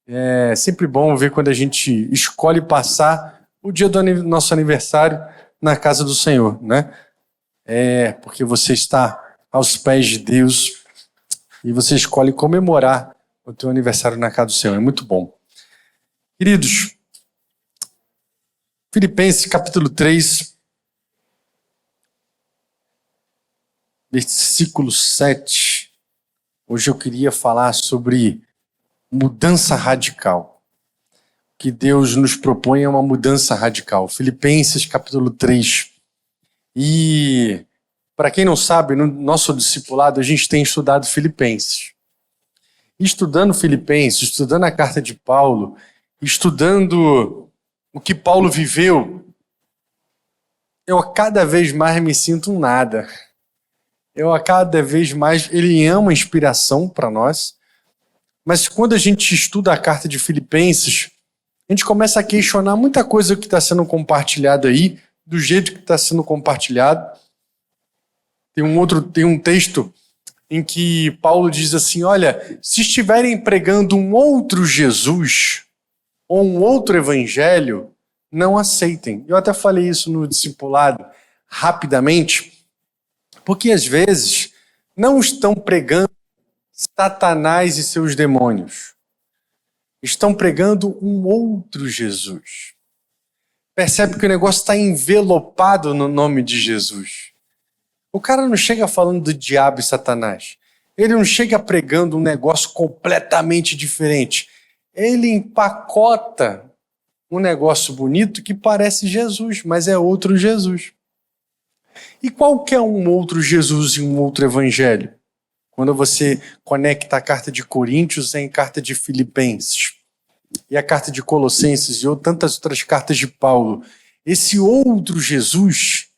É sempre bom ver quando a gente escolhe passar o dia do nosso aniversário na casa do Senhor, né? Porque você está aos pés de Deus e você escolhe comemorar o teu aniversário na casa do Senhor. É muito bom. Queridos, Filipenses capítulo 3, versículo 7. Hoje eu queria falar sobre mudança radical. Que Deus nos propõe uma mudança radical. Filipenses capítulo 3. E, para quem não sabe, no nosso discipulado a gente tem estudado Filipenses. Estudando Filipenses, estudando a carta de Paulo, estudando o que Paulo viveu, eu a cada vez mais me sinto um nada. Eu a cada vez mais, ele é uma inspiração para nós, mas quando a gente estuda a carta de Filipenses, a gente começa a questionar muita coisa que está sendo compartilhada aí, do jeito que está sendo compartilhado. Tem um texto em que Paulo diz assim, olha, se estiverem pregando um outro Jesus ou um outro evangelho, não aceitem. Eu até falei isso no discipulado rapidamente, porque às vezes não estão pregando Satanás e seus demônios. Estão pregando um outro Jesus. Percebe que o negócio está envelopado no nome de Jesus. O cara não chega falando do diabo e Satanás. Ele não chega pregando um negócio completamente diferente. Ele empacota um negócio bonito que parece Jesus, mas é outro Jesus. E qual que é um outro Jesus e um outro evangelho? Quando você conecta a carta de Coríntios em carta de Filipenses e a carta de Colossenses e tantas outras cartas de Paulo, esse outro Jesus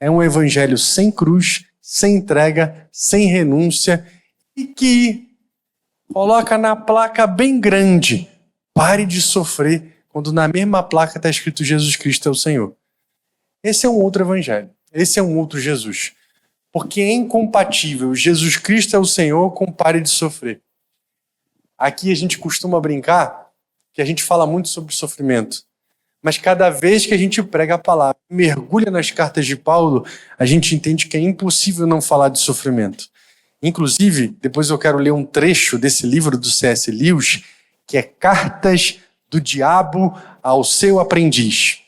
é um evangelho sem cruz, sem entrega, sem renúncia e que coloca na placa bem grande, pare de sofrer, quando na mesma placa está escrito Jesus Cristo é o Senhor. Esse é um outro evangelho, esse é um outro Jesus. Porque é incompatível Jesus Cristo é o Senhor com pare de sofrer. Aqui a gente costuma brincar que a gente fala muito sobre sofrimento. Mas cada vez que a gente prega a palavra, mergulha nas cartas de Paulo, a gente entende que é impossível não falar de sofrimento. Inclusive, depois eu quero ler um trecho desse livro do C.S. Lewis, que é Cartas do Diabo ao Seu Aprendiz.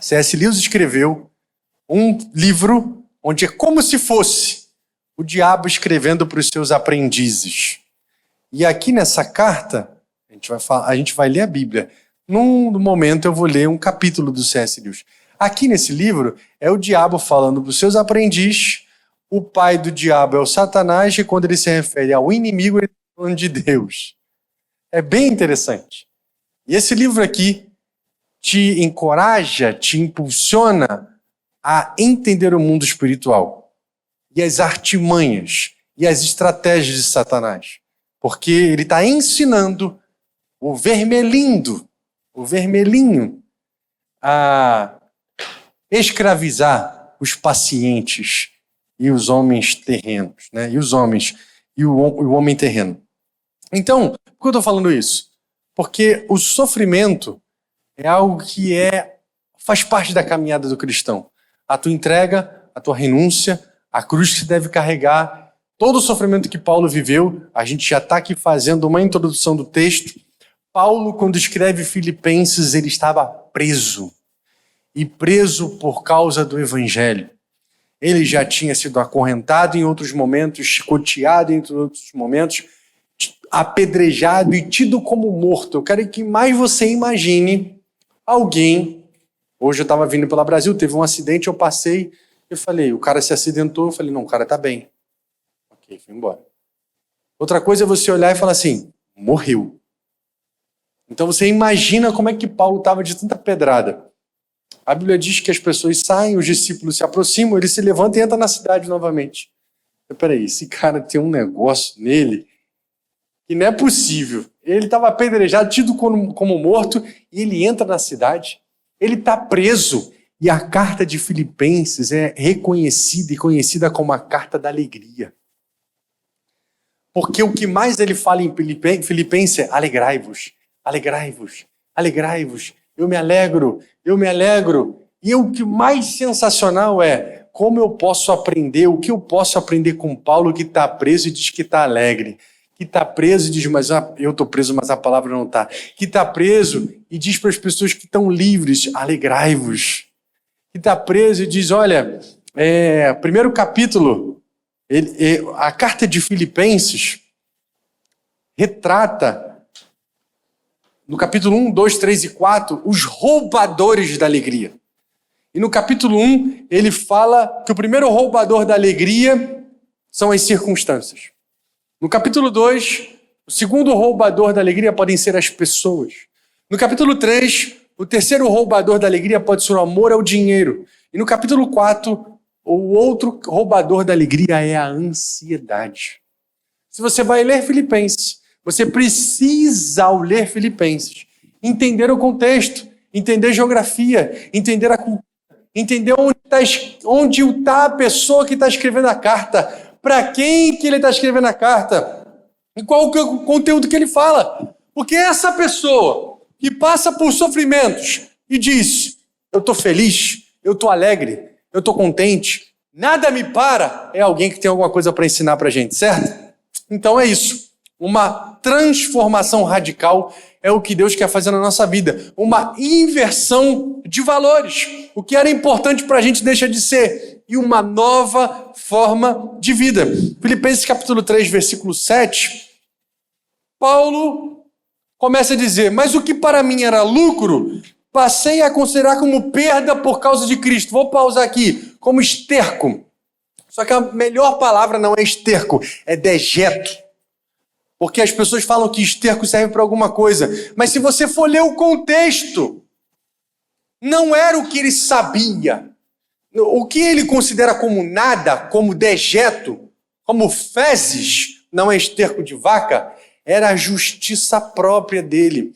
C.S. Lewis escreveu um livro onde é como se fosse o diabo escrevendo para os seus aprendizes. E aqui nessa carta, a gente vai ler a Bíblia. Num momento eu vou ler um capítulo do C.S. Lewis. Aqui nesse livro é o diabo falando para os seus aprendizes, o pai do diabo é o Satanás, e quando ele se refere ao inimigo, ele está falando de Deus. É bem interessante. E esse livro aqui te encoraja, te impulsiona a entender o mundo espiritual e as artimanhas e as estratégias de Satanás. Porque ele está ensinando o vermelhinho a escravizar os pacientes e os homens terrenos, né? E o homem terreno. Então, por que eu estou falando isso? Porque o sofrimento é algo que faz parte da caminhada do cristão. A tua entrega, a tua renúncia, a cruz que você deve carregar, todo o sofrimento que Paulo viveu, a gente já está aqui fazendo uma introdução do texto. Paulo, quando escreve Filipenses, ele estava preso. E preso por causa do evangelho. Ele já tinha sido acorrentado em outros momentos, chicoteado em outros momentos, apedrejado e tido como morto. Eu quero que mais você imagine alguém. Hoje eu estava vindo pela Brasil, teve um acidente, eu passei, eu falei, o cara se acidentou, eu falei, não, o cara tá bem. Ok, fui embora. Outra coisa é você olhar e falar assim, morreu. Então você imagina como é que Paulo estava de tanta pedrada. A Bíblia diz que as pessoas saem, os discípulos se aproximam, ele se levanta e entra na cidade novamente. Peraí, esse cara tem um negócio nele que não é possível. Ele estava apedrejado, tido como morto, e ele entra na cidade. Ele está preso. E a carta de Filipenses é reconhecida e conhecida como a carta da alegria. Porque o que mais ele fala em Filipenses é alegrai-vos, alegrai-vos, alegrai-vos. Eu me alegro, eu me alegro. E o que mais sensacional é como eu posso aprender, o que eu posso aprender com Paulo que está preso e diz que está alegre. Que está preso e diz, mas eu estou preso, mas a palavra não está. Que está preso e diz para as pessoas que estão livres, alegrai-vos. Que está preso e diz, olha, primeiro capítulo, a carta de Filipenses retrata, no capítulo 1, 2, 3 e 4, os roubadores da alegria. E no capítulo 1, ele fala que o primeiro roubador da alegria são as circunstâncias. No capítulo 2, o segundo roubador da alegria podem ser as pessoas. No capítulo 3, o terceiro roubador da alegria pode ser o amor ao dinheiro. E no capítulo 4, o outro roubador da alegria é a ansiedade. Se você vai ler Filipenses, você precisa, ao ler Filipenses, entender o contexto, entender geografia, entender a cultura, entender onde está a pessoa que está escrevendo a carta, para quem que ele está escrevendo a carta e qual o conteúdo que ele fala. Porque essa pessoa que passa por sofrimentos e diz, eu estou feliz, eu estou alegre, eu estou contente, nada me para, é alguém que tem alguma coisa para ensinar para a gente, certo? Então é isso. Uma transformação radical é o que Deus quer fazer na nossa vida. Uma inversão de valores. O que era importante para a gente deixa de ser. E uma nova forma de vida. Filipenses capítulo 3, versículo 7. Paulo começa a dizer, mas o que para mim era lucro, passei a considerar como perda por causa de Cristo. Vou pausar aqui. Como esterco. Só que a melhor palavra não é esterco, é dejeto. Porque as pessoas falam que esterco serve para alguma coisa. Mas se você for ler o contexto, não era o que ele sabia. O que ele considera como nada, como dejeto, como fezes, não é esterco de vaca, era a justiça própria dele.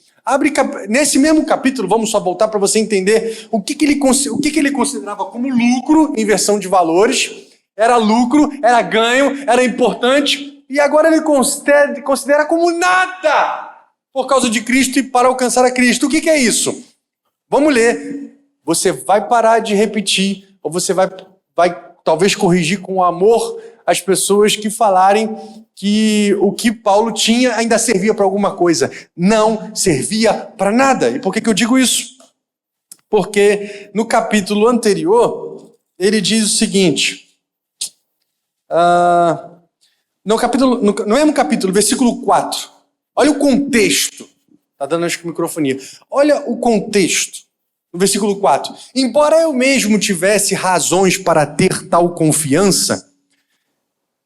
Nesse mesmo capítulo, vamos só voltar para você entender o que ele considerava como lucro, inversão de valores. Era lucro, era ganho, era importante. E agora ele considera como nada por causa de Cristo e para alcançar a Cristo. O que é isso? Vamos ler. Você vai parar de repetir, ou você vai talvez corrigir com amor as pessoas que falarem que o que Paulo tinha ainda servia para alguma coisa. Não servia para nada. E por que eu digo isso? Porque no capítulo anterior, ele diz o seguinte... No mesmo capítulo, versículo 4, olha o contexto. Está dando acho que microfonia. Olha o contexto, no versículo 4. Embora eu mesmo tivesse razões para ter tal confiança,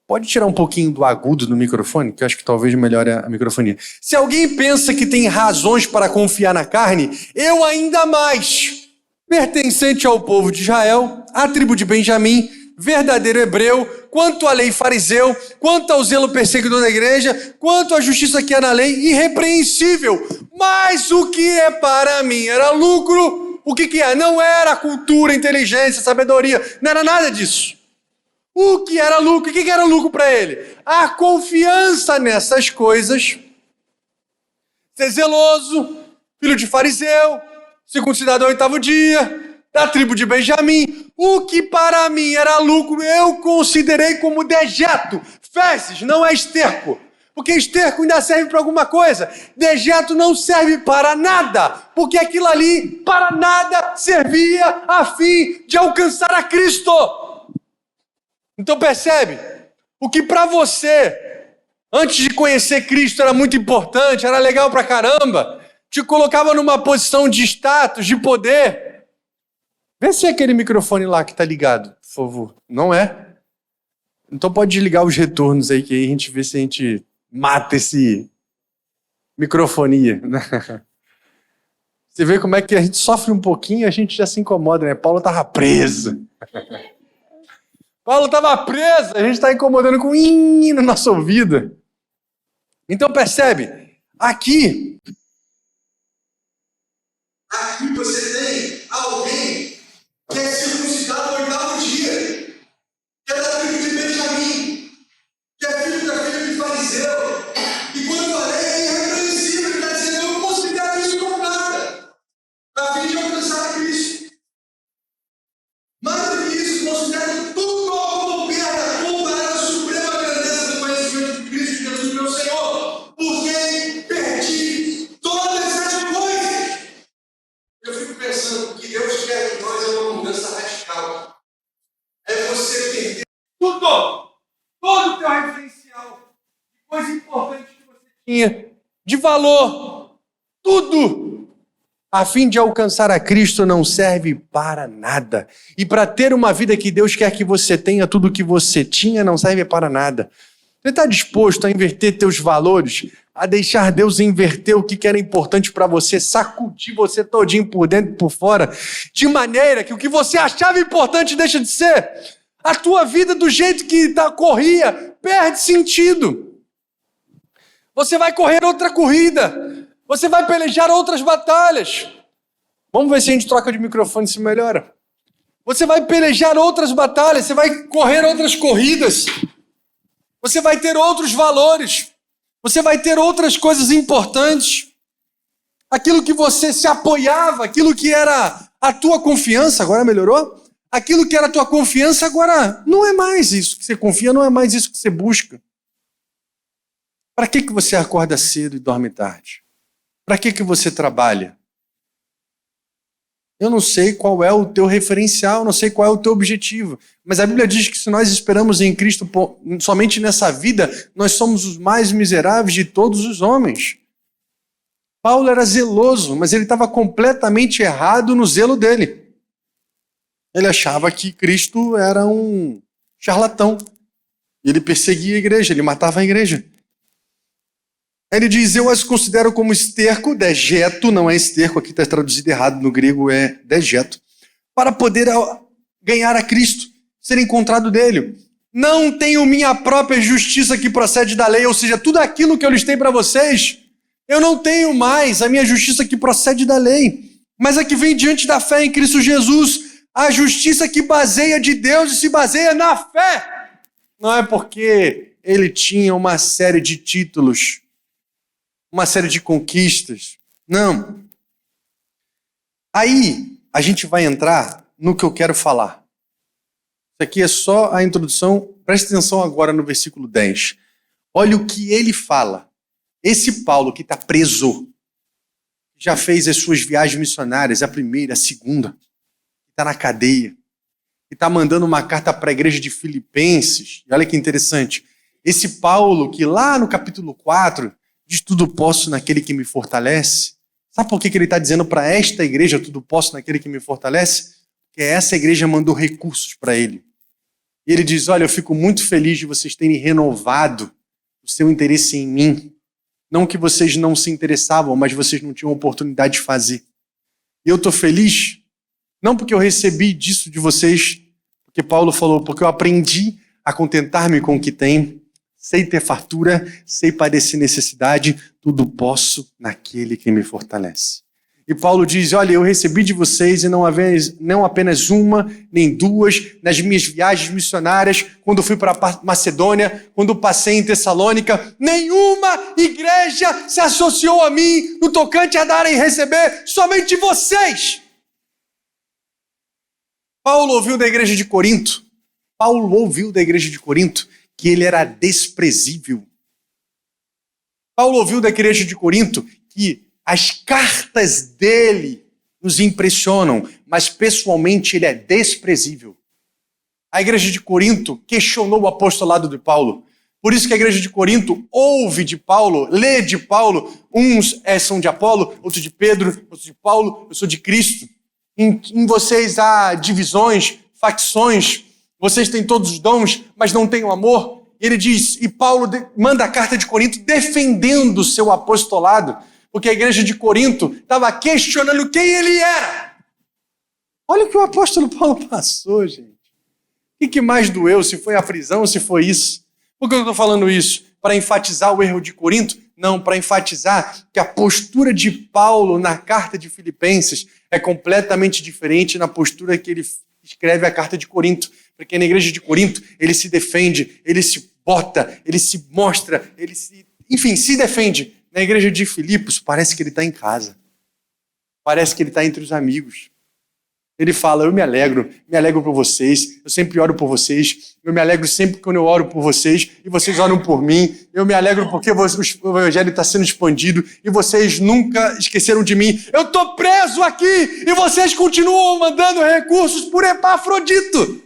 pode tirar um pouquinho do agudo no microfone, que eu acho que talvez melhore a microfonia. Se alguém pensa que tem razões para confiar na carne, eu ainda mais, pertencente ao povo de Israel, à tribo de Benjamim, verdadeiro hebreu, quanto à lei fariseu, quanto ao zelo perseguidor da igreja, quanto à justiça que há na lei, irrepreensível. Mas o que é para mim era lucro, o que é? Não era cultura, inteligência, sabedoria, não era nada disso. O que era lucro? O que era lucro para ele? A confiança nessas coisas, ser zeloso, filho de fariseu, circuncidado ao 8º dia, da tribo de Benjamim. O que para mim era lucro, eu considerei como dejeto. Fezes, não é esterco. Porque esterco ainda serve para alguma coisa. Dejeto não serve para nada. Porque aquilo ali, para nada, servia a fim de alcançar a Cristo. Então percebe? O que para você, antes de conhecer Cristo, era muito importante, era legal pra caramba, te colocava numa posição de status, de poder. Vê se é aquele microfone lá que tá ligado, por favor. Não é? Então pode desligar os retornos aí, que aí a gente vê se a gente mata esse microfonia. Você vê como é que a gente sofre um pouquinho e a gente já se incomoda, né? Paulo tava preso. Paulo estava preso, a gente está incomodando com no nosso ouvido. Então percebe, aqui você tem alguém que é circuncidado ao 8º dia, que é da tribo de Benjamim, que é filho da filha de fariseu, de valor, tudo, a fim de alcançar a Cristo não serve para nada. E para ter uma vida que Deus quer que você tenha, tudo que você tinha não serve para nada. Você está disposto a inverter teus valores, a deixar Deus inverter o que era importante para você, sacudir você todinho por dentro e por fora, de maneira que o que você achava importante deixa de ser? A tua vida do jeito que corria perde sentido. Você vai correr outra corrida. Você vai pelejar outras batalhas. Vamos ver se a gente troca de microfone e se melhora. Você vai pelejar outras batalhas. Você vai correr outras corridas. Você vai ter outros valores. Você vai ter outras coisas importantes. Aquilo que você se apoiava, aquilo que era a tua confiança, agora melhorou? Aquilo que era a tua confiança, agora não é mais isso que você confia, não é mais isso que você busca. Para que você acorda cedo e dorme tarde? Para que você trabalha? Eu não sei qual é o teu referencial, não sei qual é o teu objetivo. Mas a Bíblia diz que se nós esperamos em Cristo somente nessa vida, nós somos os mais miseráveis de todos os homens. Paulo era zeloso, mas ele estava completamente errado no zelo dele. Ele achava que Cristo era um charlatão. Ele perseguia a igreja, ele matava a igreja. Ele diz, eu as considero como esterco, dejeto, não é esterco, aqui está traduzido errado, no grego é dejeto, para poder ganhar a Cristo, ser encontrado dele. Não tenho minha própria justiça que procede da lei, ou seja, tudo aquilo que eu listei para vocês, eu não tenho mais a minha justiça que procede da lei, mas a que vem diante da fé em Cristo Jesus, a justiça que baseia de Deus e se baseia na fé. Não é porque ele tinha uma série de títulos, uma série de conquistas. Não. Aí a gente vai entrar no que eu quero falar. Isso aqui é só a introdução. Presta atenção agora no versículo 10. Olha o que ele fala. Esse Paulo que está preso, já fez as suas viagens missionárias, a primeira, a segunda, está na cadeia, e está mandando uma carta para a igreja de Filipenses. E olha que interessante. Esse Paulo que lá no capítulo 4... diz tudo posso naquele que me fortalece. Sabe por que ele está dizendo para esta igreja tudo posso naquele que me fortalece? Porque essa igreja mandou recursos para ele. E ele diz, olha, eu fico muito feliz de vocês terem renovado o seu interesse em mim. Não que vocês não se interessavam, mas vocês não tinham oportunidade de fazer. E eu estou feliz, não porque eu recebi disso de vocês, porque Paulo falou, porque eu aprendi a contentar-me com o que tenho. Sei ter fartura, sei padecer necessidade, tudo posso naquele que me fortalece. E Paulo diz, olha, eu recebi de vocês e não apenas uma, nem duas, nas minhas viagens missionárias, quando fui para a Macedônia, quando passei em Tessalônica, nenhuma igreja se associou a mim no tocante a dar e receber, somente vocês. Paulo ouviu da igreja de Corinto que ele era desprezível. Paulo ouviu da igreja de Corinto que as cartas dele nos impressionam, mas pessoalmente ele é desprezível. A igreja de Corinto questionou o apostolado de Paulo. Por isso que a igreja de Corinto ouve de Paulo, lê de Paulo, uns são de Apolo, outros de Pedro, outros de Paulo, eu sou de Cristo. Em vocês há divisões, facções, vocês têm todos os dons, mas não têm o amor. E ele diz, e Paulo manda a carta de Corinto defendendo o seu apostolado, porque a igreja de Corinto estava questionando quem ele era. Olha o que o apóstolo Paulo passou, gente. O que mais doeu? Se foi a prisão, se foi isso? Por que eu estou falando isso? Para enfatizar o erro de Corinto? Não, para enfatizar que a postura de Paulo na carta de Filipenses é completamente diferente na postura que ele escreve a carta de Corinto. Porque na igreja de Corinto, ele se defende, ele se bota, ele se mostra, se defende. Na igreja de Filipos, parece que ele está em casa. Parece que ele está entre os amigos. Ele fala, eu me alegro por vocês, eu sempre oro por vocês, eu me alegro sempre quando eu oro por vocês, e vocês oram por mim, eu me alegro porque o evangelho está sendo expandido, e vocês nunca esqueceram de mim. Eu estou preso aqui, e vocês continuam mandando recursos por Epafrodito.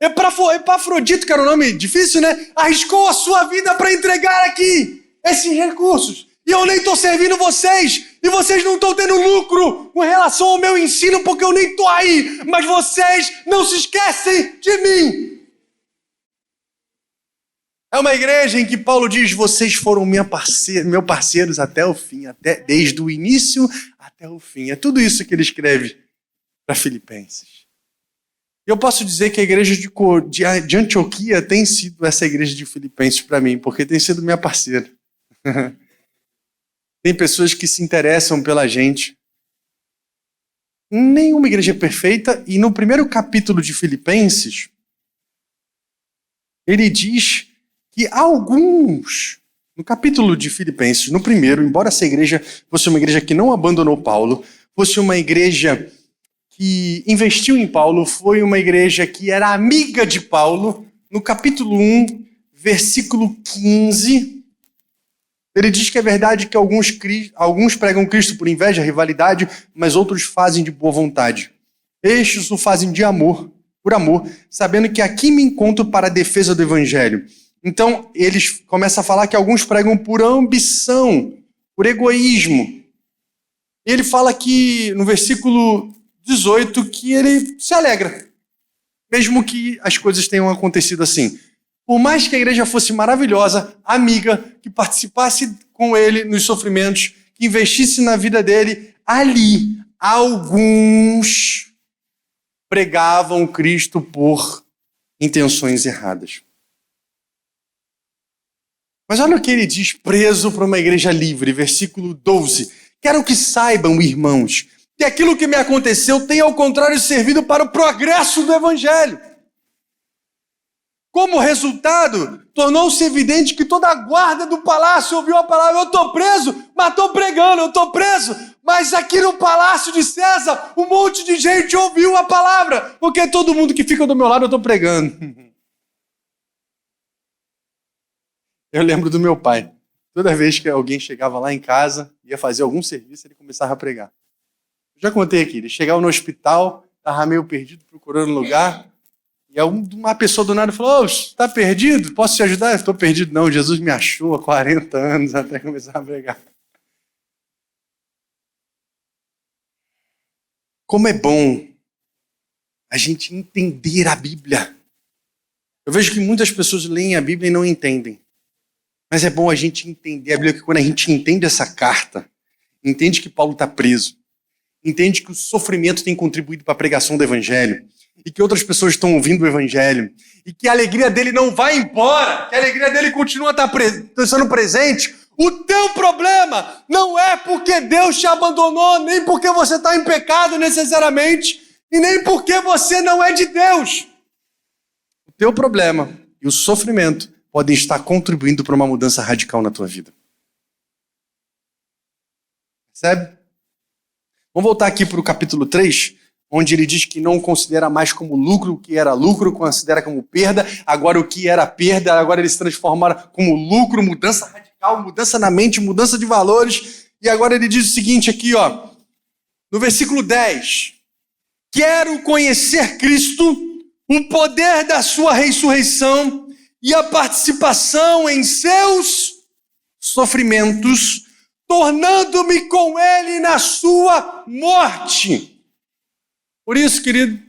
Epafrodito, que era um nome difícil, né? Arriscou a sua vida para entregar aqui. esses recursos. E eu nem estou servindo vocês. E vocês não estão tendo lucro com relação ao meu ensino, porque eu nem estou aí. Mas vocês não se esquecem de mim. É uma igreja em que Paulo diz, vocês foram meus parceiros até o fim, desde o início até o fim. É tudo isso que ele escreve para Filipenses. E eu posso dizer que a igreja de Antioquia tem sido essa igreja de Filipenses para mim, porque tem sido minha parceira. Tem pessoas que se interessam pela gente. Nenhuma igreja é perfeita, e no primeiro capítulo de Filipenses, ele diz que alguns, no capítulo de Filipenses, no primeiro, embora essa igreja fosse uma igreja que não abandonou Paulo, fosse uma igreja que investiu em Paulo, foi uma igreja que era amiga de Paulo, no capítulo 1, versículo 15, ele diz que é verdade que alguns pregam Cristo por inveja, rivalidade, mas outros fazem de boa vontade. Estes o fazem de amor, por amor, sabendo que aqui me encontro para a defesa do evangelho. Então, eles começam a falar que alguns pregam por ambição, por egoísmo. E ele fala aqui, no versículo 18, que ele se alegra, mesmo que as coisas tenham acontecido assim. Por mais que a igreja fosse maravilhosa, amiga, que participasse com ele nos sofrimentos, que investisse na vida dele, ali, alguns pregavam Cristo por intenções erradas. Mas olha o que ele diz, preso para uma igreja livre, versículo 12. Quero que saibam, irmãos, que aquilo que me aconteceu tem, ao contrário, servido para o progresso do evangelho. Como resultado, tornou-se evidente que toda a guarda do palácio ouviu a palavra, eu estou preso, mas estou pregando, eu estou preso. Mas aqui no palácio de César, um monte de gente ouviu a palavra, porque todo mundo que fica do meu lado eu estou pregando. Eu lembro do meu pai. Toda vez que alguém chegava lá em casa, ia fazer algum serviço, ele começava a pregar. Eu já contei aqui, ele chegava no hospital, estava meio perdido, procurando lugar, e uma pessoa do nada falou, está perdido? Posso te ajudar? Estou perdido. Não, Jesus me achou há 40 anos até começar a pregar. Como é bom a gente entender a Bíblia. Eu vejo que muitas pessoas leem a Bíblia e não entendem. Mas é bom a gente entender a Bíblia, porque quando a gente entende essa carta, entende que Paulo está preso, entende que o sofrimento tem contribuído para a pregação do Evangelho, e que outras pessoas estão ouvindo o Evangelho, e que a alegria dele não vai embora, que a alegria dele continua estando presente. O teu problema não é porque Deus te abandonou, nem porque você está em pecado necessariamente, e nem porque você não é de Deus. O teu problema e o sofrimento podem estar contribuindo para uma mudança radical na tua vida. Percebe? Vamos voltar aqui para o capítulo 3, onde ele diz que não considera mais como lucro o que era lucro, considera como perda. Agora o que era perda, agora eles se transformaram como lucro, mudança radical, mudança na mente, mudança de valores. E agora ele diz o seguinte aqui, ó, no versículo 10. Quero conhecer Cristo, o poder da sua ressurreição e a participação em seus sofrimentos, tornando-me com ele na sua morte. Por isso, querido,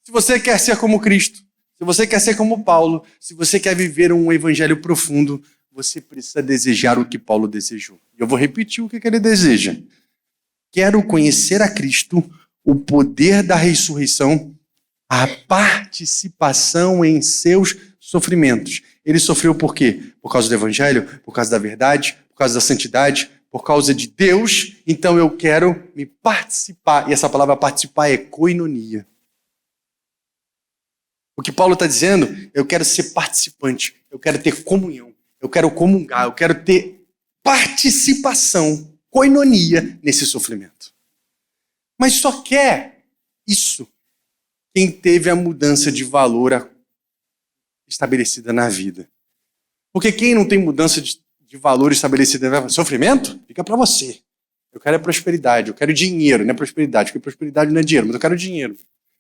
se você quer ser como Cristo, se você quer ser como Paulo, se você quer viver um evangelho profundo, você precisa desejar o que Paulo desejou. E eu vou repetir o que ele deseja. Quero conhecer a Cristo, o poder da ressurreição, a participação em seus sofrimentos. Ele sofreu por quê? Por causa do evangelho, por causa da verdade, por causa da santidade, por causa de Deus. Então eu quero me participar. E essa palavra participar é koinonia. O que Paulo está dizendo, eu quero ser participante, eu quero ter comunhão, eu quero comungar, eu quero ter participação, koinonia nesse sofrimento. Mas só quer isso quem teve a mudança de valor estabelecida na vida. Porque quem não tem mudança de valor estabelecida na vida, sofrimento, fica para você. Eu quero prosperidade, eu quero dinheiro, não é prosperidade, porque prosperidade não é dinheiro, mas eu quero dinheiro.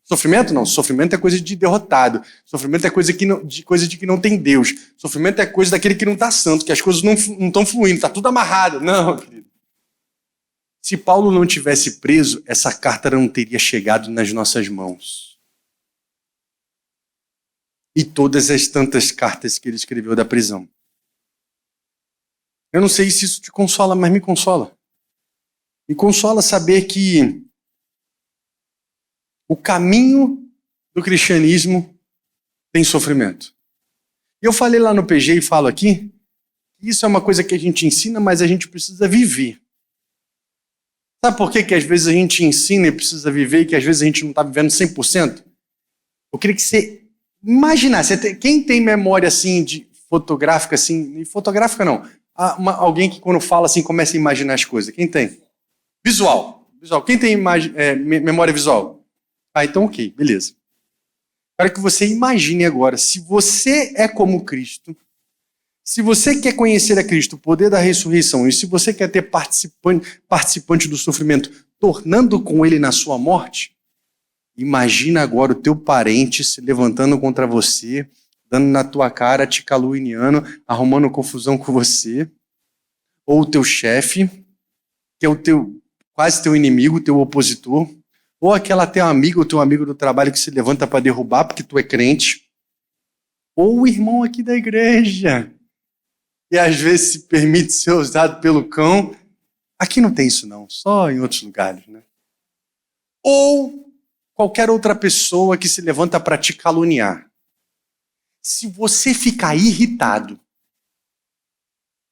Sofrimento não. Sofrimento é coisa de derrotado. Sofrimento é coisa de que não tem Deus. Sofrimento é coisa daquele que não está santo, que as coisas não estão fluindo, está tudo amarrado. Não, querido. Se Paulo não tivesse preso, essa carta não teria chegado nas nossas mãos. E todas as tantas cartas que ele escreveu da prisão. Eu não sei se isso te consola, mas me consola. Me consola saber que o caminho do cristianismo tem sofrimento. E eu falei lá no PG e falo aqui, que isso é uma coisa que a gente ensina, mas a gente precisa viver. Sabe por que às vezes a gente ensina e precisa viver e que às vezes a gente não está vivendo 100%? Eu queria que você imaginasse, quem tem memória assim de fotográfica, assim, fotográfica não, alguém que quando fala assim começa a imaginar as coisas, quem tem? Visual. Quem tem memória visual? Então ok, beleza. Quero que você imagine agora, se você é como Cristo, se você quer conhecer a Cristo, o poder da ressurreição, e se você quer ter participante do sofrimento, tornando com ele na sua morte, imagina agora o teu parente se levantando contra você, dando na tua cara, te caluniando, arrumando confusão com você, ou o teu chefe, que é quase teu inimigo, teu opositor, ou aquela teu amigo do trabalho que se levanta para derrubar porque tu é crente, ou o irmão aqui da igreja, e às vezes se permite ser usado pelo cão. Aqui não tem isso não, só em outros lugares, né? Ou qualquer outra pessoa que se levanta para te caluniar. Se você ficar irritado,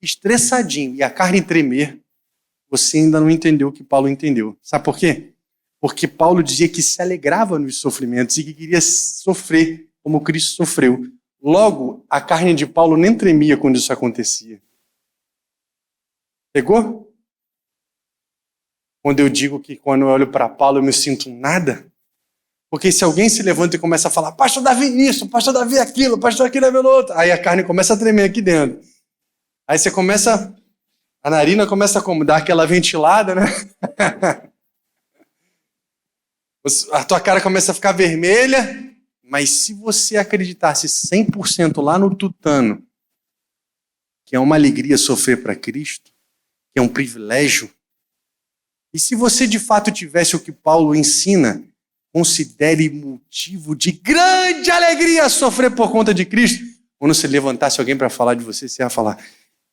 estressadinho e a carne tremer, você ainda não entendeu o que Paulo entendeu. Sabe por quê? Porque Paulo dizia que se alegrava nos sofrimentos e que queria sofrer como Cristo sofreu. Logo, a carne de Paulo nem tremia quando isso acontecia. Pegou? Quando eu digo que quando eu olho para Paulo eu me sinto nada? Porque se alguém se levanta e começa a falar, pastor Davi isso, pastor Davi aquilo, pastor aquilo é meu outro, aí a carne começa a tremer aqui dentro. Aí você começa, a narina começa a dar aquela ventilada, né? A tua cara começa a ficar vermelha, mas se você acreditasse 100% lá no tutano, que é uma alegria sofrer para Cristo, que é um privilégio, e se você de fato tivesse o que Paulo ensina, considere motivo de grande alegria sofrer por conta de Cristo, quando você levantasse alguém para falar de você, você ia falar,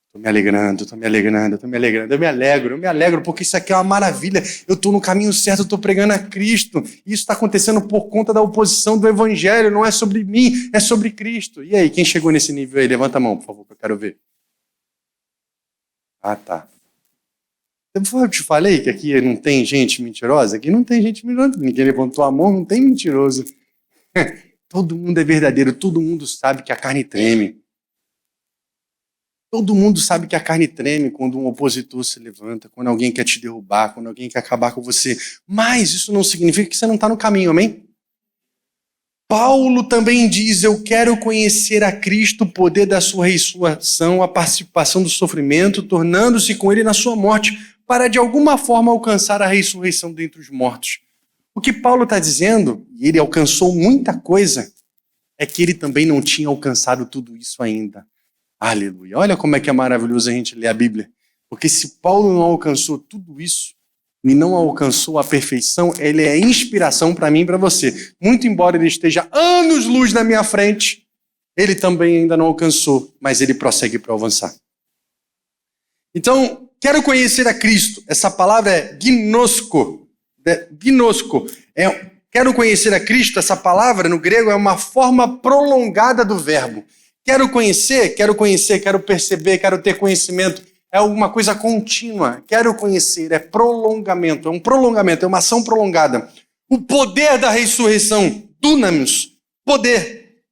estou me alegrando, eu me alegro, porque isso aqui é uma maravilha, eu estou no caminho certo, eu estou pregando a Cristo, isso está acontecendo por conta da oposição do Evangelho, não é sobre mim, é sobre Cristo. E aí, quem chegou nesse nível aí? Levanta a mão, por favor, que eu quero ver. Ah, tá. Eu te falei que aqui não tem gente mentirosa? Aqui não tem gente mentirosa, ninguém levantou a mão, não tem mentiroso. Todo mundo é verdadeiro, todo mundo sabe que a carne treme. Todo mundo sabe que a carne treme quando um opositor se levanta, quando alguém quer te derrubar, quando alguém quer acabar com você. Mas isso não significa que você não está no caminho, amém? Paulo também diz, eu quero conhecer a Cristo, o poder da sua ressurreição, a participação do sofrimento, tornando-se com ele na sua morte, para de alguma forma alcançar a ressurreição dentre os mortos. O que Paulo está dizendo, e ele alcançou muita coisa, é que ele também não tinha alcançado tudo isso ainda. Aleluia. Olha como é que é maravilhoso a gente ler a Bíblia. Porque se Paulo não alcançou tudo isso e não alcançou a perfeição, ele é inspiração para mim e para você. Muito embora ele esteja anos-luz na minha frente, ele também ainda não alcançou, mas ele prossegue para avançar. Então, quero conhecer a Cristo. Essa palavra é gnosko. Quero conhecer a Cristo, essa palavra no grego é uma forma prolongada do verbo. Quero conhecer, quero perceber, quero ter conhecimento. É alguma coisa contínua. Quero conhecer, é prolongamento, é uma ação prolongada. O poder da ressurreição, dunamis, poder.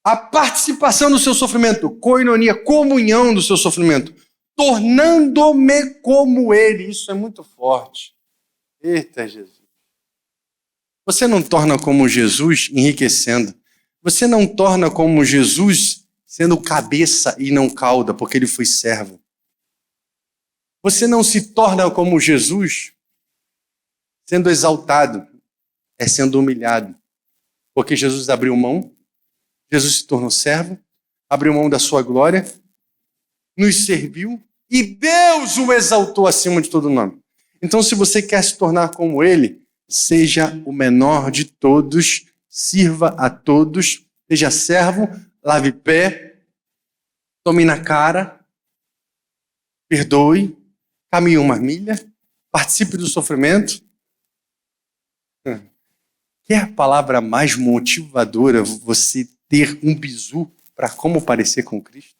A participação do seu sofrimento, koinonia, comunhão do seu sofrimento. Tornando-me como ele. Isso é muito forte. Eita, Jesus. Você não torna como Jesus enriquecendo. Você não torna como Jesus sendo cabeça e não cauda, porque ele foi servo. Você não se torna como Jesus sendo exaltado. é sendo humilhado. Porque Jesus abriu mão, Jesus se tornou servo, abriu mão da sua glória, nos serviu e Deus o exaltou acima de todo nome. Então, se você quer se tornar como ele, seja o menor de todos, sirva a todos, seja servo, lave pé, tome na cara, perdoe, caminhe uma milha, participe do sofrimento. Quer a palavra mais motivadora você ter um bizu para como parecer com Cristo?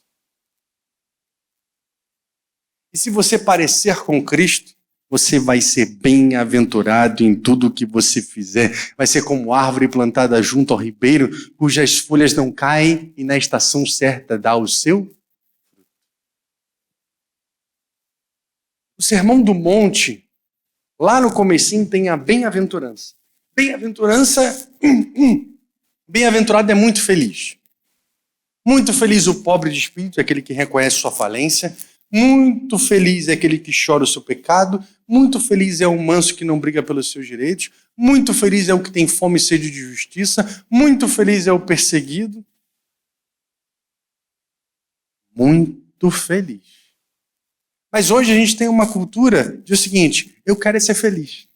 E se você parecer com Cristo, você vai ser bem-aventurado em tudo o que você fizer. Vai ser como árvore plantada junto ao ribeiro, cujas folhas não caem e na estação certa dá o seu. O Sermão do Monte, lá no comecinho, tem a bem-aventurança. Bem-aventurado é muito feliz. Muito feliz o pobre de espírito, aquele que reconhece sua falência. Muito feliz é aquele que chora o seu pecado. Muito feliz é o manso que não briga pelos seus direitos. Muito feliz é o que tem fome e sede de justiça. Muito feliz é o perseguido. Muito feliz. Mas hoje a gente tem uma cultura de o seguinte: eu quero é ser feliz.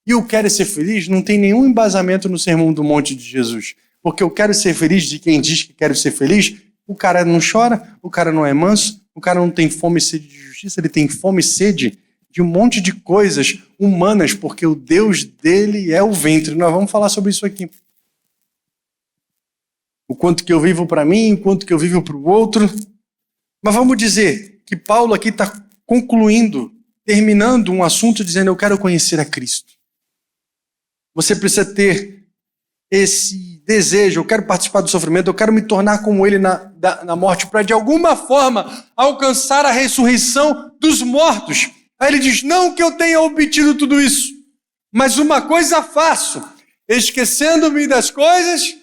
E eu quero é ser feliz não tem nenhum embasamento no Sermão do Monte de Jesus. Porque eu quero ser feliz de quem diz que quero ser feliz, o cara não chora, o cara não é manso, o cara não tem fome e sede de justiça, ele tem fome e sede de um monte de coisas humanas, porque o Deus dele é o ventre. Nós vamos falar sobre isso aqui. O quanto que eu vivo para mim, o quanto que eu vivo para o outro. Mas vamos dizer que Paulo aqui está concluindo, terminando um assunto dizendo: eu quero conhecer a Cristo. Você precisa ter esse desejo, eu quero participar do sofrimento, eu quero me tornar como ele na morte, para de alguma forma alcançar a ressurreição dos mortos. Aí ele diz: não que eu tenha obtido tudo isso, mas uma coisa faço, esquecendo-me das coisas,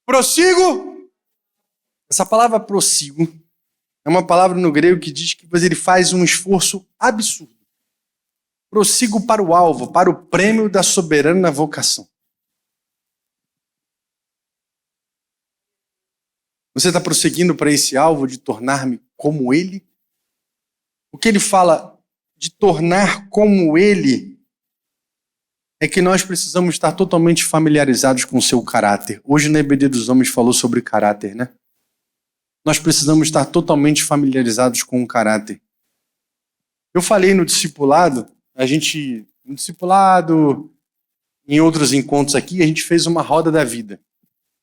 prossigo. Essa palavra prossigo é uma palavra no grego que diz que ele faz um esforço absurdo. Prossigo para o alvo, para o prêmio da soberana vocação. Você está prosseguindo para esse alvo de tornar-me como ele? O que ele fala de tornar como ele é que nós precisamos estar totalmente familiarizados com o seu caráter. Hoje na EBD dos Homens falou sobre caráter, né? Nós precisamos estar totalmente familiarizados com o caráter. Eu falei no discipulado, em outros encontros aqui, a gente fez uma roda da vida.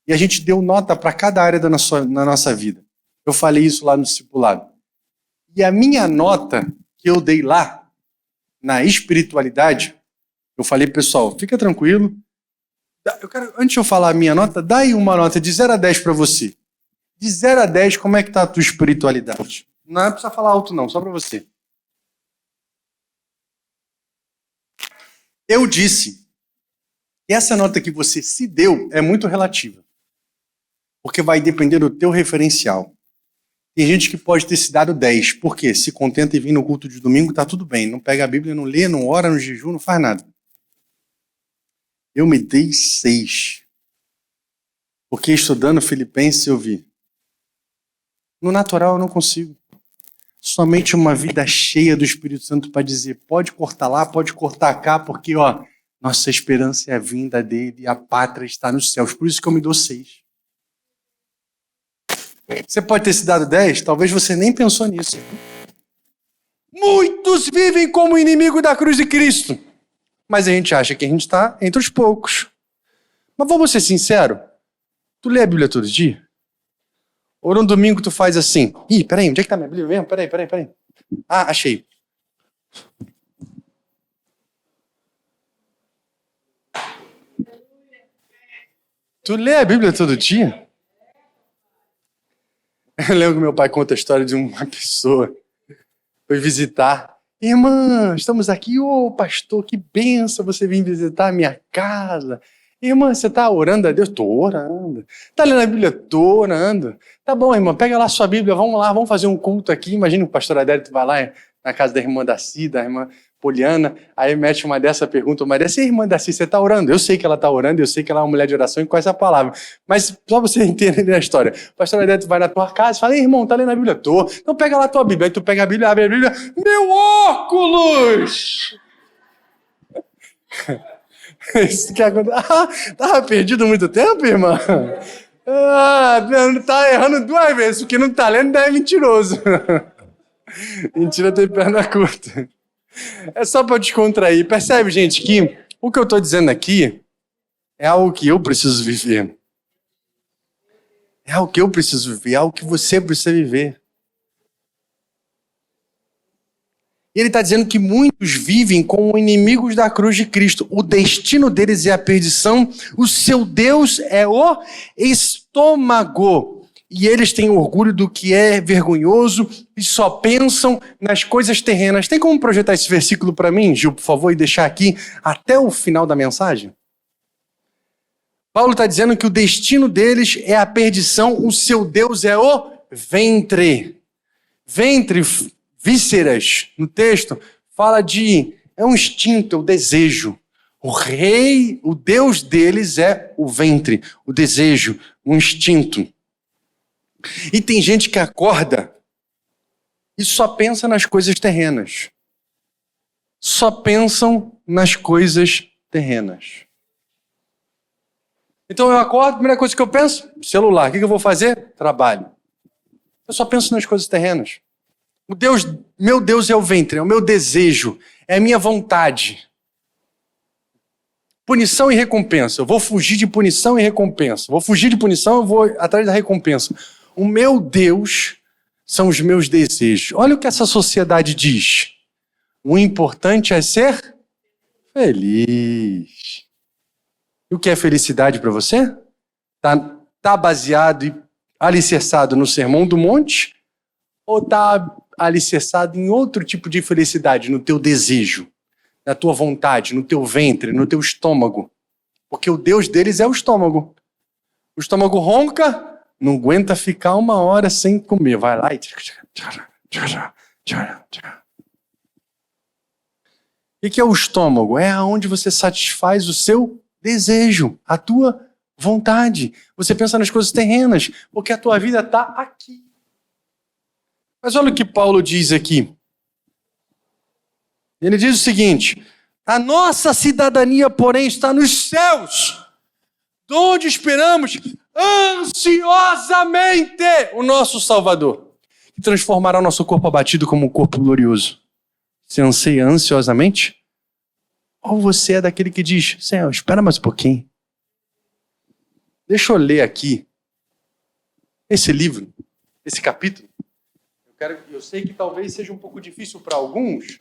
E a gente deu nota para cada área na nossa vida. Eu falei isso lá no discipulado. E a minha nota que eu dei lá, na espiritualidade, eu falei: pessoal, fica tranquilo. Antes de eu falar a minha nota, dá aí uma nota de 0 a 10 para você. De 0 a 10, como é que está a tua espiritualidade? Não é precisa falar alto não, só para você. Eu disse que essa nota que você se deu é muito relativa. Porque vai depender do teu referencial. Tem gente que pode ter se dado 10. Por quê? Se contenta em vir no culto de domingo, tá tudo bem. Não pega a Bíblia, não lê, não ora, no jejum, não faz nada. Eu me dei 6. Porque estudando Filipenses eu vi. No natural eu não consigo. Somente uma vida cheia do Espírito Santo para dizer: pode cortar lá, pode cortar cá, porque nossa esperança é a vinda dele e a pátria está nos céus. Por isso que eu me dou 6. Você pode ter se dado 10, talvez você nem pensou nisso. Muitos vivem como inimigo da cruz de Cristo. Mas a gente acha que a gente está entre os poucos. Mas vamos ser sinceros. Tu lê a Bíblia todo dia? Ou no domingo tu faz assim: ih, peraí, onde é que tá minha Bíblia mesmo? Peraí. Ah, achei. Tu lê a Bíblia todo dia? Eu lembro que meu pai conta a história de uma pessoa foi visitar. Irmã, estamos aqui. Ô, pastor, que bênção você vir visitar a minha casa. Irmã, você está orando a Deus? Estou orando. Está lendo a Bíblia? Estou orando. Tá bom, irmã, pega lá a sua Bíblia, vamos lá, vamos fazer um culto aqui. Imagina o pastor Adélio vai lá na casa da irmã da Cida, a irmã poliana, aí mete uma dessa, pergunta uma dessa, e a irmã Darcy, você está orando? Eu sei que ela está orando, eu sei que ela é uma mulher de oração e com essa palavra. Mas só você entender a história. O pastor Adete vai na tua casa e fala, irmão, tá lendo a Bíblia? Tô. Então pega lá a tua Bíblia. Aí tu pega a Bíblia, abre a Bíblia, meu óculos! Isso que acontece. Tava perdido muito tempo, irmã? Tá errando 2 vezes, porque não tá lendo, é mentiroso. Mentira tem perna curta. É só para descontrair. Percebe, gente, que o que eu estou dizendo aqui é algo que eu preciso viver. É algo que eu preciso viver, é algo que você precisa viver. E ele está dizendo que muitos vivem como inimigos da cruz de Cristo. O destino deles é a perdição, o seu Deus é o estômago. E eles têm orgulho do que é vergonhoso e só pensam nas coisas terrenas. Tem como projetar esse versículo para mim, Gil, por favor, e deixar aqui até o final da mensagem? Paulo está dizendo que o destino deles é a perdição, o seu Deus é o ventre. Ventre, vísceras, no texto, fala de, é um instinto, é o desejo. O rei, o Deus deles é o ventre, o desejo, o instinto. E tem gente que acorda e só pensa nas coisas terrenas. Só pensam nas coisas terrenas. Então eu acordo, a primeira coisa que eu penso, celular. O que eu vou fazer? Trabalho. Eu só penso nas coisas terrenas. Meu Deus é o ventre, é o meu desejo, é a minha vontade. Punição e recompensa. Eu vou fugir de punição e recompensa. Vou fugir de punição, eu vou atrás da recompensa. O meu Deus são os meus desejos. Olha o que essa sociedade diz. O importante é ser feliz. E o que é felicidade para você? Tá baseado e alicerçado no Sermão do Monte? Ou tá alicerçado em outro tipo de felicidade, no teu desejo, na tua vontade, no teu ventre, no teu estômago? Porque o Deus deles é o estômago. O estômago ronca, não aguenta ficar 1 hora sem comer. Vai lá e... O que é o estômago? É onde você satisfaz o seu desejo, a tua vontade. Você pensa nas coisas terrenas, porque a tua vida está aqui. Mas olha o que Paulo diz aqui. Ele diz o seguinte: a nossa cidadania, porém, está nos céus, de onde esperamos ansiosamente o nosso Salvador, que transformará o nosso corpo abatido como um corpo glorioso. Você anseia ansiosamente? Ou você é daquele que diz, Senhor, espera mais um pouquinho. Deixa eu ler aqui esse livro, esse capítulo. Eu sei que talvez seja um pouco difícil para alguns,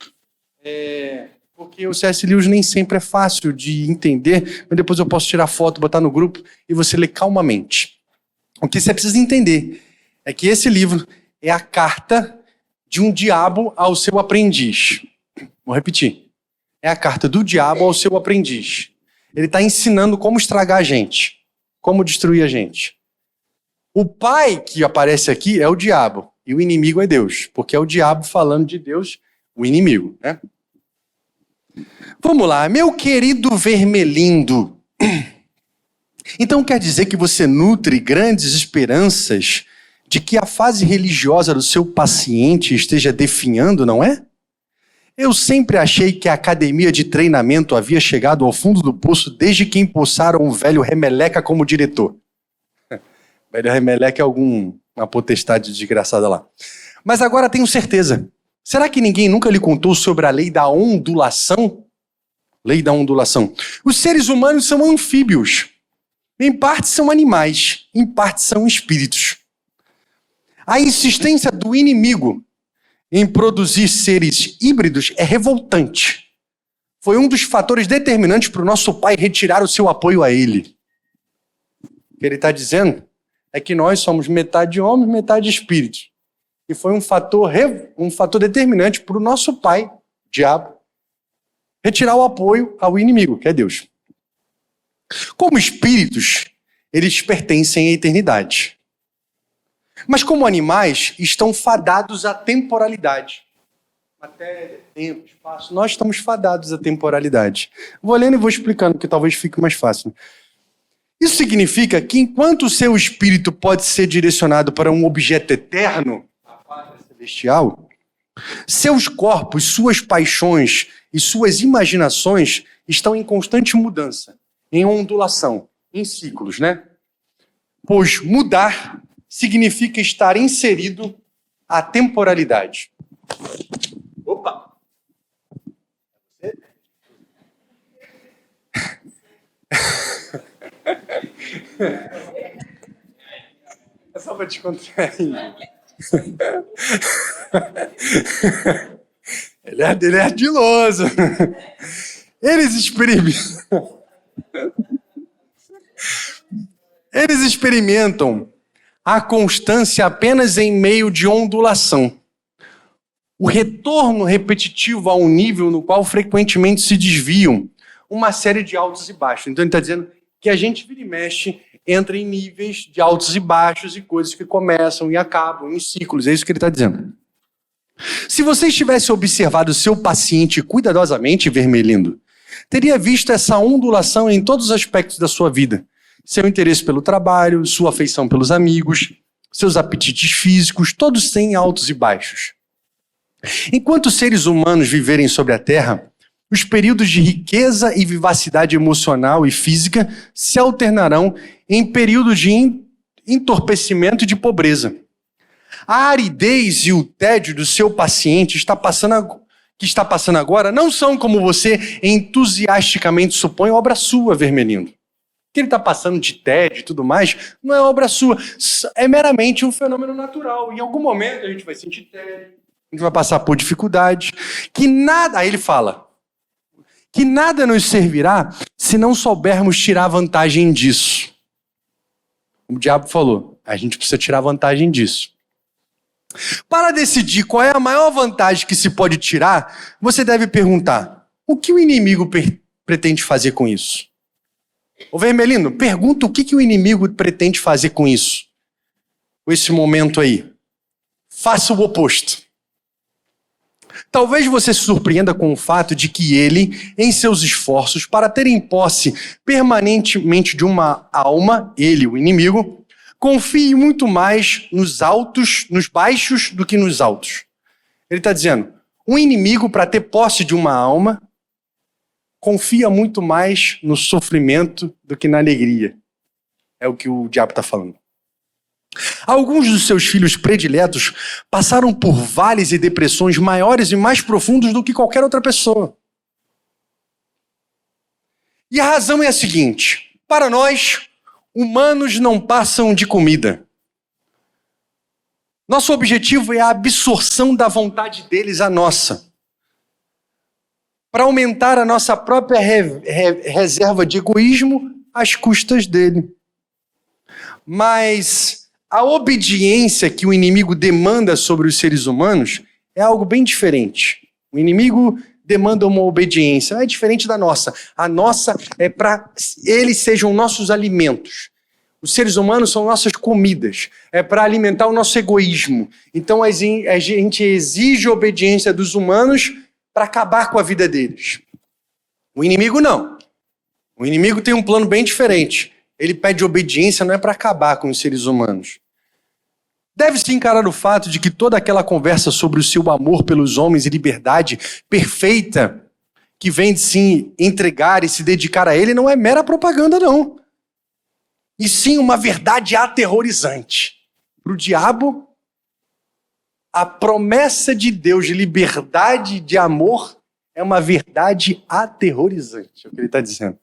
porque o C.S. Lewis nem sempre é fácil de entender, mas depois eu posso tirar foto, botar no grupo e você ler calmamente. O que você precisa entender é que esse livro é a carta de um diabo ao seu aprendiz. Vou repetir. É a carta do diabo ao seu aprendiz. Ele está ensinando como estragar a gente, como destruir a gente. O pai que aparece aqui é o diabo e o inimigo é Deus, porque é o diabo falando de Deus, o inimigo, né? Vamos lá, meu querido Vermelindo. Então quer dizer que você nutre grandes esperanças de que a fase religiosa do seu paciente esteja definhando, não é? Eu sempre achei que a academia de treinamento havia chegado ao fundo do poço desde que empossaram o velho Remeleca como diretor. O velho Remeleca é uma potestade desgraçada lá. Mas agora tenho certeza. Será que ninguém nunca lhe contou sobre a lei da ondulação? Lei da ondulação. Os seres humanos são anfíbios. Em parte são animais, em parte são espíritos. A insistência do inimigo em produzir seres híbridos é revoltante. Foi um dos fatores determinantes para o nosso pai retirar o seu apoio a ele. O que ele está dizendo é que nós somos metade homens, metade espíritos. E foi um fator determinante para o nosso pai, diabo, retirar o apoio ao inimigo, que é Deus. Como espíritos, eles pertencem à eternidade. Mas como animais, estão fadados à temporalidade. matéria, tempo, espaço, nós estamos fadados à temporalidade. Vou lendo e vou explicando, que talvez fique mais fácil. Isso significa que enquanto o seu espírito pode ser direcionado para um objeto eterno, a pátria celestial, seus corpos, suas paixões e suas imaginações estão em constante mudança, em ondulação, em ciclos, né? Pois mudar significa estar inserido à temporalidade. Opa! É só para descontrair. Ele é ardiloso. Eles experimentam a constância apenas em meio de ondulação. O retorno repetitivo a um nível no qual frequentemente se desviam uma série de altos e baixos. Então ele está dizendo que a gente vira e mexe, entra em níveis de altos e baixos e coisas que começam e acabam em ciclos. É isso que ele está dizendo. Se você tivesse observado o seu paciente cuidadosamente, Vermelindo, teria visto essa ondulação em todos os aspectos da sua vida. Seu interesse pelo trabalho, sua afeição pelos amigos, seus apetites físicos, todos têm altos e baixos. Enquanto os seres humanos viverem sobre a Terra, os períodos de riqueza e vivacidade emocional e física se alternarão em períodos de entorpecimento e de pobreza. A aridez e o tédio do seu paciente que está passando agora não são, como você entusiasticamente supõe, obra sua, Vermelindo. O que ele está passando de tédio e tudo mais não é obra sua, é meramente um fenômeno natural. Em algum momento a gente vai sentir tédio, a gente vai passar por dificuldade, aí ele fala, que nada nos servirá se não soubermos tirar vantagem disso. O diabo falou, a gente precisa tirar vantagem disso. Para decidir qual é a maior vantagem que se pode tirar, você deve perguntar, o que o inimigo pretende fazer com isso? Ô Vermelino, pergunta o que o inimigo pretende fazer com isso. Com esse momento aí. Faça o oposto. Talvez você se surpreenda com o fato de que ele, em seus esforços para ter em posse permanentemente de uma alma, ele, o inimigo, confie muito mais nos baixos do que nos altos. Ele está dizendo, um inimigo, para ter posse de uma alma, confia muito mais no sofrimento do que na alegria. É o que o diabo está falando. Alguns dos seus filhos prediletos passaram por vales e depressões maiores e mais profundos do que qualquer outra pessoa. E a razão é a seguinte: para nós, humanos não passam de comida. Nosso objetivo é a absorção da vontade deles à nossa. Para aumentar a nossa própria reserva de egoísmo às custas dele. Mas a obediência que o inimigo demanda sobre os seres humanos é algo bem diferente. O inimigo demanda uma obediência, é diferente da nossa. A nossa é para eles sejam nossos alimentos. Os seres humanos são nossas comidas, é para alimentar o nosso egoísmo. Então a gente exige obediência dos humanos para acabar com a vida deles. O inimigo não. O inimigo tem um plano bem diferente. Ele pede obediência não é para acabar com os seres humanos. Deve-se encarar o fato de que toda aquela conversa sobre o seu amor pelos homens e liberdade perfeita que vem de se entregar e se dedicar a ele não é mera propaganda, não. E sim uma verdade aterrorizante. Para o diabo, a promessa de Deus de liberdade, de amor, é uma verdade aterrorizante. É o que ele está dizendo.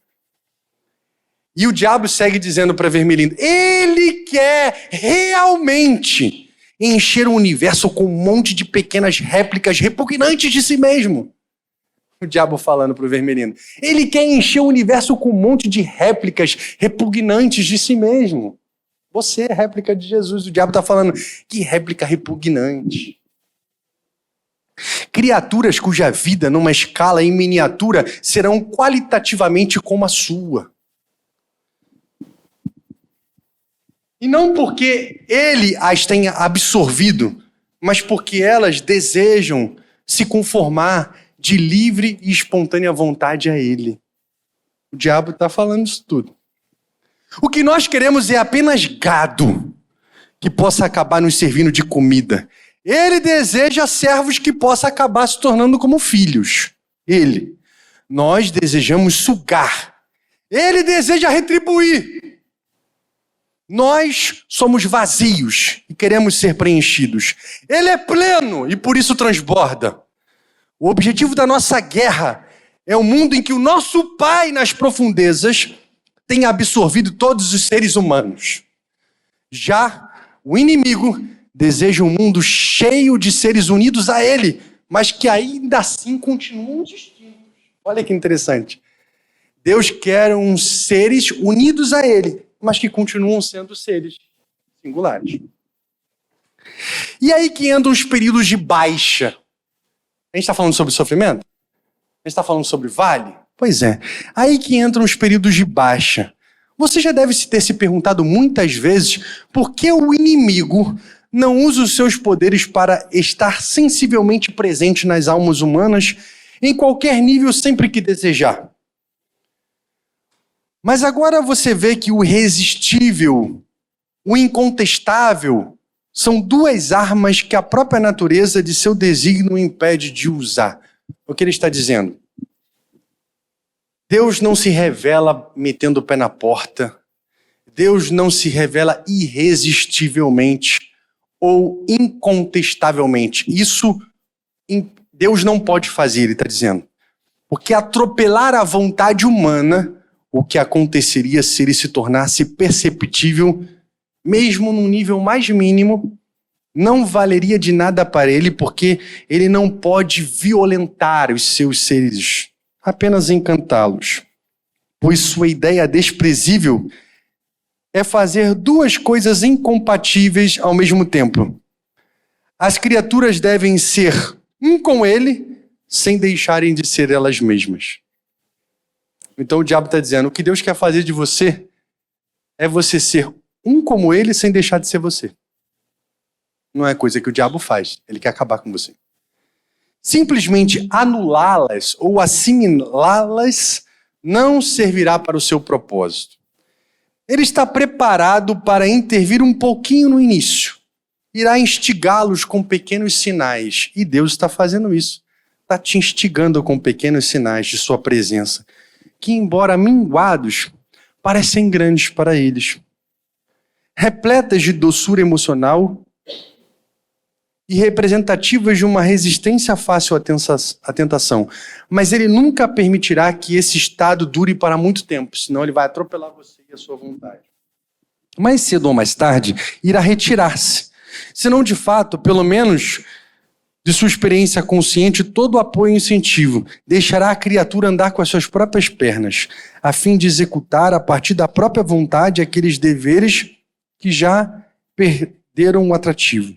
E o diabo segue dizendo para Vermelindo, ele quer realmente encher o universo com um monte de pequenas réplicas repugnantes de si mesmo. O diabo falando para o Vermelindo. Ele quer encher o universo com um monte de réplicas repugnantes de si mesmo. Você é réplica de Jesus. O diabo está falando, que réplica repugnante. Criaturas cuja vida, numa escala em miniatura, serão qualitativamente como a sua. E não porque ele as tenha absorvido, mas porque elas desejam se conformar de livre e espontânea vontade a Ele. O diabo está falando isso tudo. O que nós queremos é apenas gado que possa acabar nos servindo de comida. Ele deseja servos que possam acabar se tornando como filhos. Ele. Nós desejamos sugar. Ele deseja retribuir. Nós somos vazios e queremos ser preenchidos. Ele é pleno e por isso transborda. O objetivo da nossa guerra é um mundo em que o nosso Pai nas profundezas tem absorvido todos os seres humanos. Já o inimigo deseja um mundo cheio de seres unidos a ele, mas que ainda assim continuam distintos. Olha que interessante. Deus quer uns seres unidos a ele, mas que continuam sendo seres singulares. E aí que entram os períodos de baixa. A gente está falando sobre sofrimento? A gente está falando sobre vale? Pois é. Aí que entram os períodos de baixa. Você já deve ter se perguntado muitas vezes por que o inimigo não usa os seus poderes para estar sensivelmente presente nas almas humanas em qualquer nível sempre que desejar. Mas agora você vê que o irresistível, o incontestável, são duas armas que a própria natureza de seu desígnio impede de usar. O que ele está dizendo? Deus não se revela metendo o pé na porta. Deus não se revela irresistivelmente ou incontestavelmente. Isso Deus não pode fazer, ele está dizendo. Porque atropelar a vontade humana, o que aconteceria se ele se tornasse perceptível, mesmo num nível mais mínimo, não valeria de nada para ele, porque ele não pode violentar os seus seres, apenas encantá-los. Pois sua ideia desprezível é fazer duas coisas incompatíveis ao mesmo tempo. As criaturas devem ser um com ele, sem deixarem de ser elas mesmas. Então o diabo está dizendo, o que Deus quer fazer de você é você ser um como ele, sem deixar de ser você. Não é coisa que o diabo faz, ele quer acabar com você. Simplesmente anulá-las ou assimilá-las não servirá para o seu propósito. Ele está preparado para intervir um pouquinho no início. Irá instigá-los com pequenos sinais. E Deus está fazendo isso. Está te instigando com pequenos sinais de sua presença, que, embora minguados, parecem grandes para eles. Repletas de doçura emocional e representativas de uma resistência fácil à tentação. Mas ele nunca permitirá que esse estado dure para muito tempo, senão ele vai atropelar você e a sua vontade. Mais cedo ou mais tarde, irá retirar-se. Senão, de fato, pelo menos de sua experiência consciente, todo o apoio e incentivo, deixará a criatura andar com as suas próprias pernas, a fim de executar, a partir da própria vontade, aqueles deveres que já perderam o atrativo.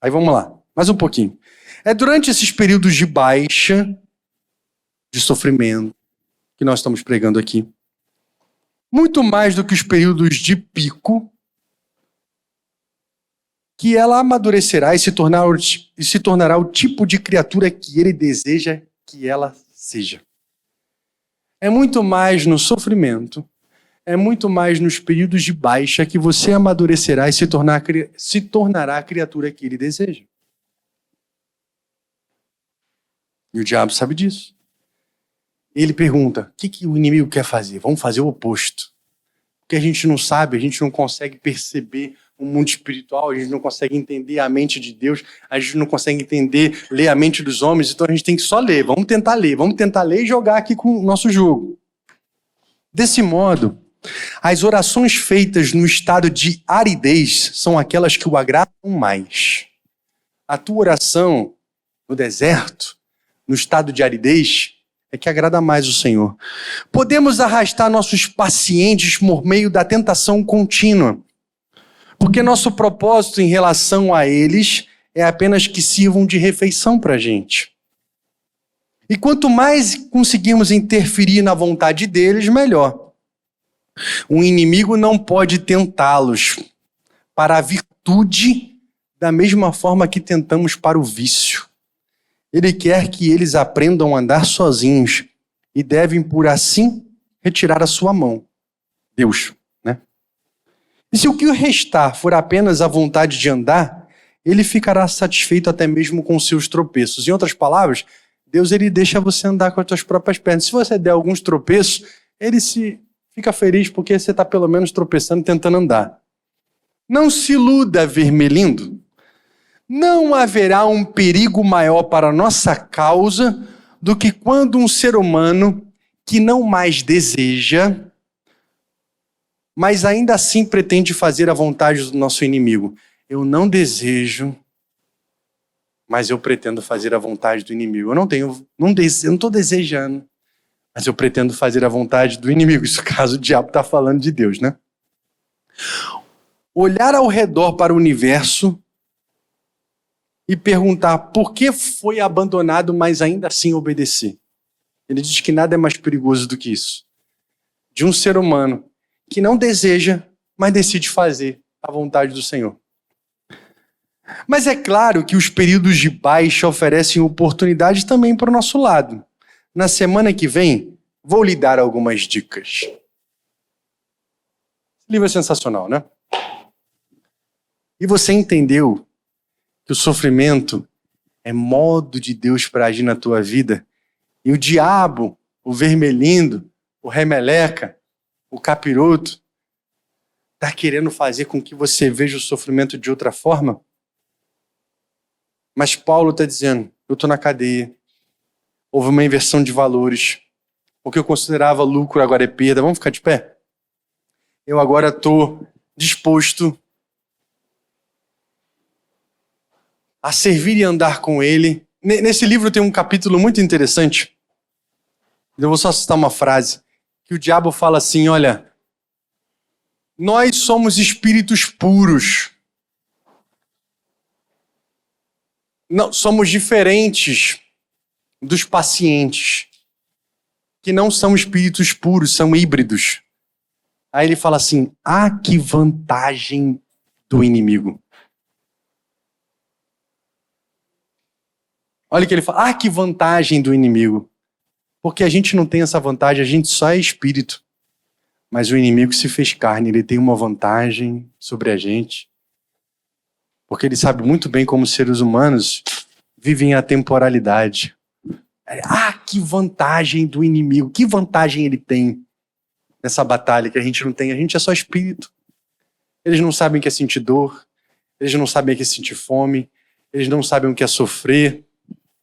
Aí vamos lá, mais um pouquinho. É durante esses períodos de baixa, de sofrimento, que nós estamos pregando aqui, muito mais do que os períodos de pico, que ela amadurecerá e se tornará o tipo de criatura que ele deseja que ela seja. É muito mais no sofrimento, é muito mais nos períodos de baixa que você amadurecerá e se tornará a criatura que ele deseja. E o diabo sabe disso. Ele pergunta, o que o inimigo quer fazer? Vamos fazer o oposto. Porque a gente não sabe, a gente não consegue perceber o mundo espiritual, a gente não consegue entender a mente de Deus, a gente não consegue ler a mente dos homens, então a gente tem que só ler. Vamos tentar ler e jogar aqui com o nosso jogo. Desse modo, as orações feitas no estado de aridez são aquelas que o agradam mais. A tua oração no deserto, no estado de aridez, é que agrada mais o Senhor. Podemos arrastar nossos pacientes por meio da tentação contínua, porque nosso propósito em relação a eles é apenas que sirvam de refeição para a gente. E quanto mais conseguirmos interferir na vontade deles, melhor. O inimigo não pode tentá-los para a virtude da mesma forma que tentamos para o vício. Ele quer que eles aprendam a andar sozinhos e devem, por assim, retirar a sua mão. Deus, né? E se o que restar for apenas a vontade de andar, ele ficará satisfeito até mesmo com seus tropeços. Em outras palavras, Deus ele deixa você andar com as suas próprias pernas. Se você der alguns tropeços, ele fica feliz porque você está pelo menos tropeçando, tentando andar. Não se iluda, vermelhindo. Não haverá um perigo maior para a nossa causa do que quando um ser humano que não mais deseja, mas ainda assim pretende fazer a vontade do nosso inimigo. Eu não desejo, mas eu pretendo fazer a vontade do inimigo. Eu não estou desejando, mas eu pretendo fazer a vontade do inimigo. Isso caso o diabo está falando de Deus, né? Olhar ao redor para o universo e perguntar por que foi abandonado, mas ainda assim obedecer. Ele diz que nada é mais perigoso do que isso. De um ser humano que não deseja, mas decide fazer a vontade do Senhor. Mas é claro que os períodos de baixa oferecem oportunidades também para o nosso lado. Na semana que vem, vou lhe dar algumas dicas. Esse livro é sensacional, né? E você entendeu que o sofrimento é modo de Deus para agir na tua vida? E o diabo, o vermelhindo, o remeleca, o capiroto, está querendo fazer com que você veja o sofrimento de outra forma? Mas Paulo está dizendo, eu estou na cadeia, houve uma inversão de valores, o que eu considerava lucro agora é perda. Vamos ficar de pé? Eu agora estou disposto a servir e andar com ele. Nesse livro tem um capítulo muito interessante. Eu vou só citar uma frase, que o diabo fala assim, olha, nós somos espíritos puros. Não, somos diferentes dos pacientes, que não são espíritos puros, são híbridos. Aí ele fala assim, que vantagem do inimigo. Olha o que ele fala, que vantagem do inimigo. Porque a gente não tem essa vantagem, a gente só é espírito. Mas o inimigo se fez carne, ele tem uma vantagem sobre a gente. Porque ele sabe muito bem como os seres humanos vivem a temporalidade. Que vantagem do inimigo, que vantagem ele tem nessa batalha que a gente não tem. A gente é só espírito. Eles não sabem o que é sentir dor, eles não sabem o que é sentir fome, eles não sabem o que é sofrer,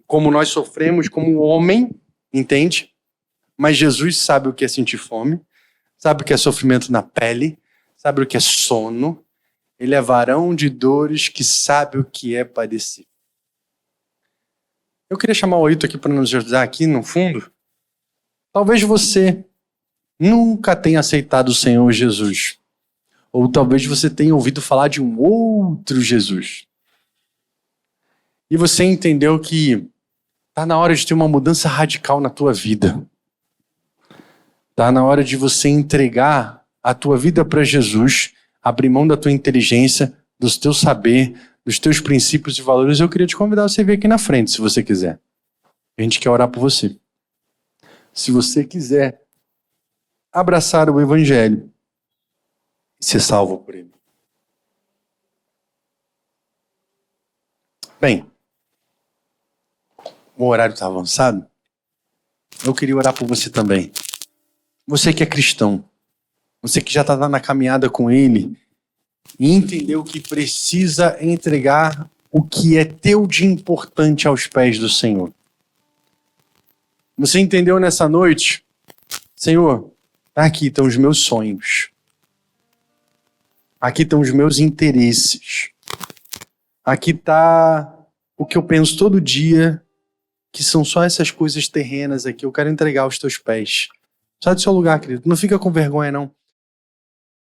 como nós sofremos como homem, entende? Mas Jesus sabe o que é sentir fome, sabe o que é sofrimento na pele, sabe o que é sono. Ele é varão de dores que sabe o que é padecer. Eu queria chamar o Ailton aqui para nos ajudar aqui no fundo. Talvez você nunca tenha aceitado o Senhor Jesus. Ou talvez você tenha ouvido falar de um outro Jesus. E você entendeu que está na hora de ter uma mudança radical na tua vida. Está na hora de você entregar a tua vida para Jesus, abrir mão da tua inteligência, do teu saber, dos teus princípios e valores. Eu queria te convidar a você vir aqui na frente, se você quiser. A gente quer orar por você. Se você quiser abraçar o Evangelho e ser salvo por ele. Bem, o horário está avançado. Eu queria orar por você também. Você que é cristão, você que já está na caminhada com ele e entendeu que precisa entregar o que é teu de importante aos pés do Senhor. Você entendeu nessa noite, Senhor, aqui estão os meus sonhos. Aqui estão os meus interesses. Aqui está o que eu penso todo dia, que são só essas coisas terrenas aqui. Eu quero entregar aos teus pés. Sai do seu lugar, querido. Não fica com vergonha, não.